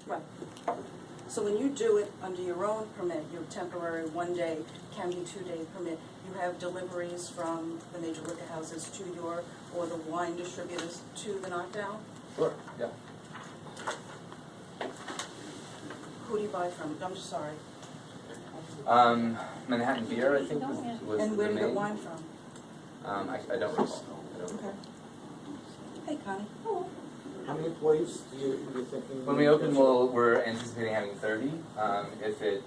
Right. So when you do it under your own permit, your temporary 1-day, can be 2-day permit, you have deliveries from the major liquor houses to your, or the wine distributors to the Knockdown? Sure, yeah. Who do you buy from? I'm sorry. Manhattan Beer, I think, was And where the do you get main. wine from? I don't recall. Okay. Hey, Connie. How many employees do you thinking? When we open, we're anticipating having 30. If it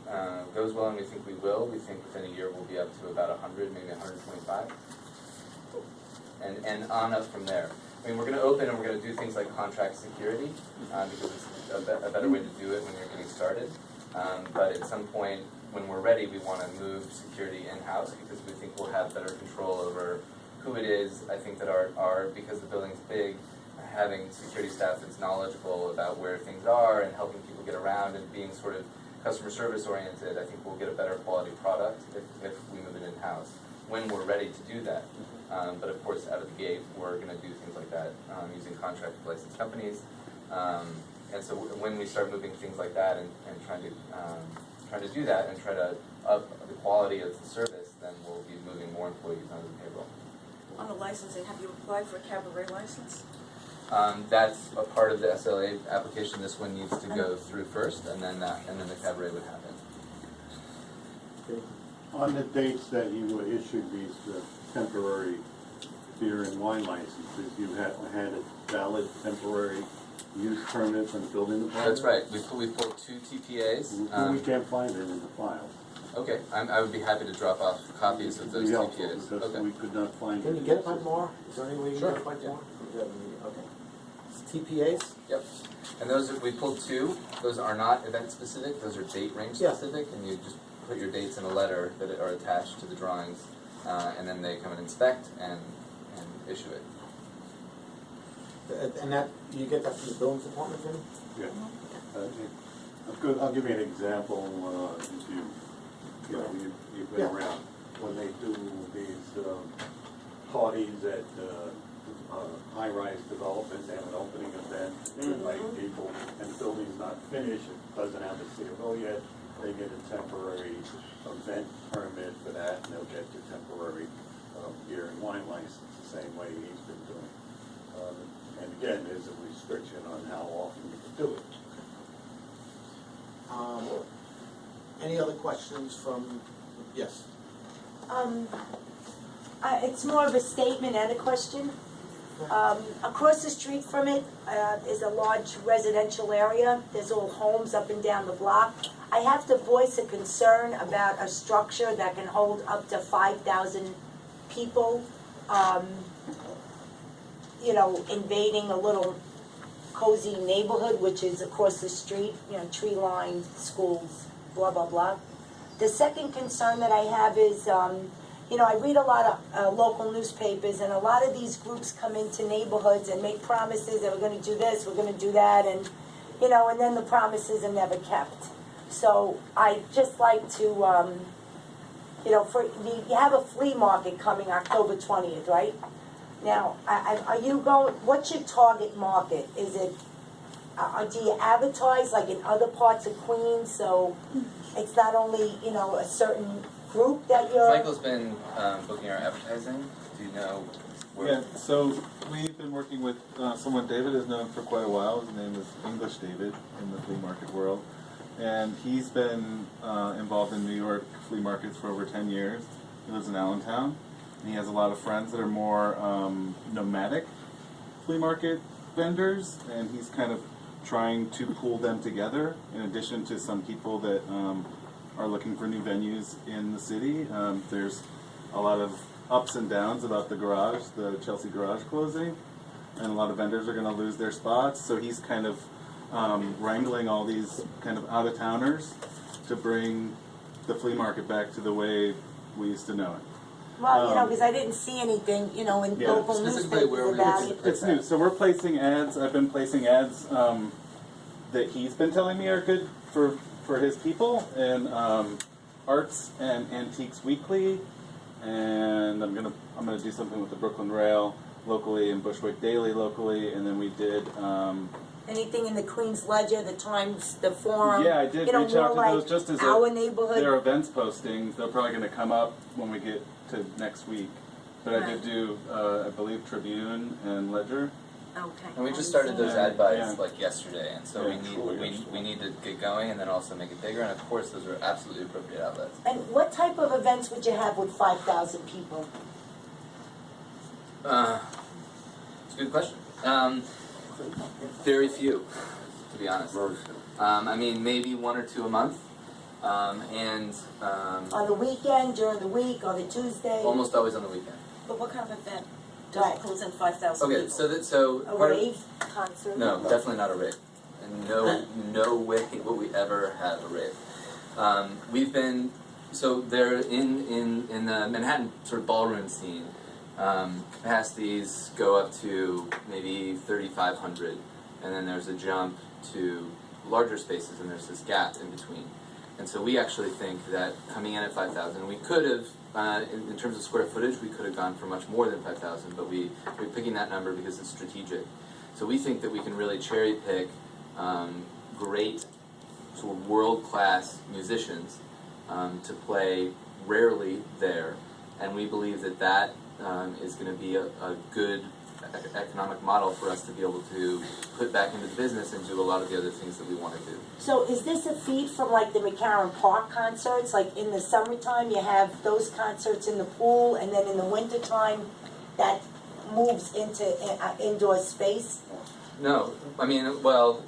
goes well, and we think we will, we think within a year we'll be up to about 100, maybe 125. And on up from there. I mean, we're going to open and we're going to do things like contract security, because it's a better way to do it when you're getting started. But at some point, when we're ready, we want to move security in-house because we think we'll have better control over who it is. I think that because the building's big, having security staff that's knowledgeable about where things are and helping people get around and being sort of customer service oriented, I think we'll get a better quality product if we move it in-house when we're ready to do that. But of course, out of the gate, we're going to do things like that using contracted licensed companies. And so when we start moving things like that and trying to do that and try to up the quality of the service, then we'll be moving more employees onto the payroll. On the licensing, have you applied for a cabaret license? That's a part of the SLA application. This one needs to go through first, and then the cabaret would happen. Okay. On the dates that you issued these temporary beer and wine licenses, you had a valid temporary use permit from the building department? That's right. We pulled 2 TPAs. We can't find it in the files. Okay, I would be happy to drop off copies of those Helpful, TPAs. because Okay. we could not find it. Can you get it by tomorrow? Is there any way you can Sure. get it by tomorrow? Okay. It's TPAs? Yep. And we pulled 2. Those are not event specific. Those are date range Yeah. specific, and you just put your dates in a letter that are attached to the drawings, and then they come and inspect and issue it. And that, you get that from the buildings department, Vinny? Yeah. I'll give you an example, if you've been Yeah. around. When they do these parties at high-rise developments, they have an opening event, they invite people, and the building's not finished, it doesn't have a CFO yet, they get a temporary event permit for that, and they'll get the temporary beer and wine license, the same way he's been doing. And again, there's a restriction on how often you can do it. Any other questions from, yes? It's more of a statement and a question. Across the street from it is a large residential area. There's all homes up and down the block. I have to voice a concern about a structure that can hold up to 5,000 people, invading a little cozy neighborhood, which is across the street, tree-lined schools, blah, blah, blah. The second concern that I have is, I read a lot of local newspapers, and a lot of these groups come into neighborhoods and make promises that we're going to do this, we're going to do that, and then the promises are never kept. So I just like to, you have a flea market coming October 20th, right? Now, are you going? What's your target market? Is it? Do you advertise like in other parts of Queens, so it's not only a certain group that you're? Michael's been booking our advertising. Do you know where? Yeah, so we've been working with someone David has known for quite a while. His name is English David in the flea market world. And he's been involved in New York flea markets for over 10 years. He lives in Allentown. And he has a lot of friends that are more nomadic flea market vendors. And he's kind of trying to pull them together in addition to some people that are looking for new venues in the city. There's a lot of ups and downs about the garage, the Chelsea garage closing. And a lot of vendors are going to lose their spots. So he's kind of wrangling all these kind of out-of-towners to bring the flea market back to the way we used to know it. Well, because I didn't see anything, in local Specifically where newspapers we about would it. It's new. So we're placing ads. I've been placing ads that he's been telling me are good for his people in Arts and Antiques Weekly, and I'm gonna do something with the Brooklyn Rail. locally and Bushwick Daily locally, and then we did. Anything in the Queens Ledger, the Times, the Forum? Yeah, I did you know, reach out more to those like just as our a, neighborhood. their events postings. They're probably going to come up when we get to next week. But I did do, I believe, Tribune and Ledger. Okay. And we just started those ad buys Yeah. like yesterday, and so Yeah. we need to get going and then also make it bigger. And of course, those are absolutely appropriate outlets. And what type of events would you have with 5,000 people? It's a good question. Very few, to be honest. I mean, maybe 1 or 2 a month, and On the weekend, during the week, on a Tuesday? almost always on the weekend. But what kind of event Right. does pulls in 5,000 people? Okay, so A part of- rave concert? No, definitely not a rave. And no way will we ever have a rave. We've been, so they're in the Manhattan sort of ballroom scene. Capacities go up to maybe 3,500, and then there's a jump to larger spaces, and there's this gap in between. And so we actually think that coming in at 5,000, we could have, in terms of square footage, we could have gone for much more than 5,000, but we're picking that number because it's strategic. So we think that we can really cherry pick great, sort of world-class musicians to play rarely there, and we believe that that is going to be a good economic model for us to be able to put back into the business and do a lot of the other things that we want to do. So is this a feed from like the McCarran Park concerts? Like in the summertime, you have those concerts in the pool, and then in the wintertime, that moves into indoor space? No, I mean, well,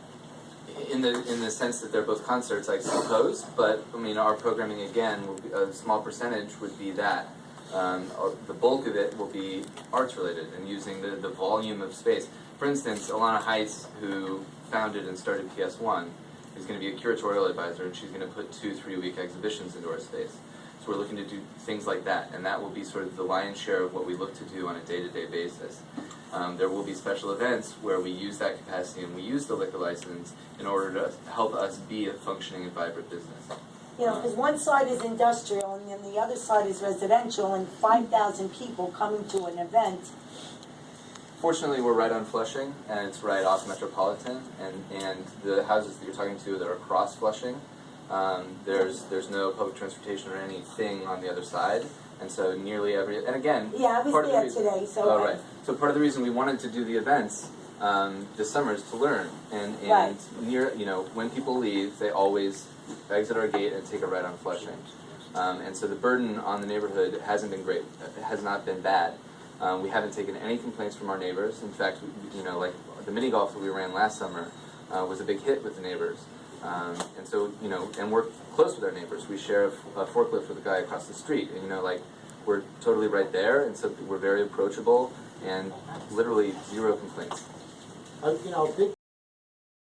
in the sense that they're both concerts, I suppose. But I mean, our programming again, will be, a small percentage would be that. The bulk of it will be arts related and using the volume of space. For instance, Alana Heiss, who founded and started PS1, is going to be a curatorial advisor, and she's going to put 2-3 week exhibitions into our space. So we're looking to do things like that, and that will be sort of the lion's share of what we look to do on a day-to-day basis. There will be special events where we use that capacity and we use the liquor license in order to help us be a functioning and vibrant business. You know, because one side is industrial and then the other side is residential, and 5,000 people coming to an event. Fortunately, we're right on Flushing, and it's right off Metropolitan, and the houses that you're talking to that are across Flushing, there's no public transportation or anything on the other side, and so nearly every, and again, Yeah, I was part of the there reason, today, so. oh, right. So part of the reason we wanted to do the events this summer is to learn, and Right. near, you know, when people leave, they always exit our gate and take a ride on Flushing, and so the burden on the neighborhood hasn't been great. It has not been bad. We haven't taken any complaints from our neighbors. In fact, you know, like the mini golf that we ran last summer was a big hit with the neighbors. And so, you know, and we're close with our neighbors. We share a forklift with a guy across the street, and you know, like we're totally right there, and so we're very approachable, and literally 0 complaints. You know, big